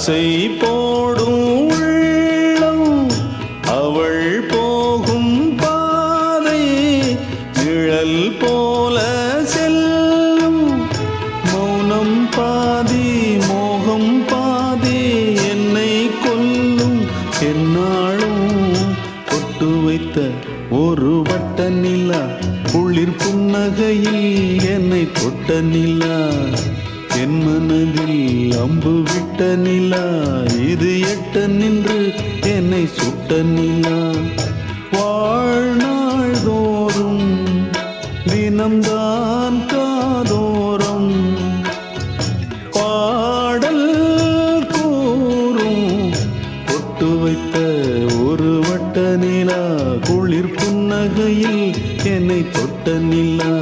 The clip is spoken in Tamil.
ஆசை போடும் உள்ளம் அவள் போகும் பாதை நிழல் போல செல்லும். மௌனம் பாதி மோகம் பாதி என்னை கொல்லும். என்னாலும் பொட்டு வைத்த ஒரு வட்ட நிலா குளிர் புன்னகையில் என்னை தொட்ட நிலா. என் மனதில் அம்பு விட்ட நிலா இது எட்ட நின்று என்னை சுட்ட நிலா. வாழ்நாள் தோறும் தினம்தான் காதோரம் பாடல் கூறும். பொட்டு வைத்த ஒரு வட்ட நிலா குளிர் புன்னகையில் என்னை தொட்ட நிலா.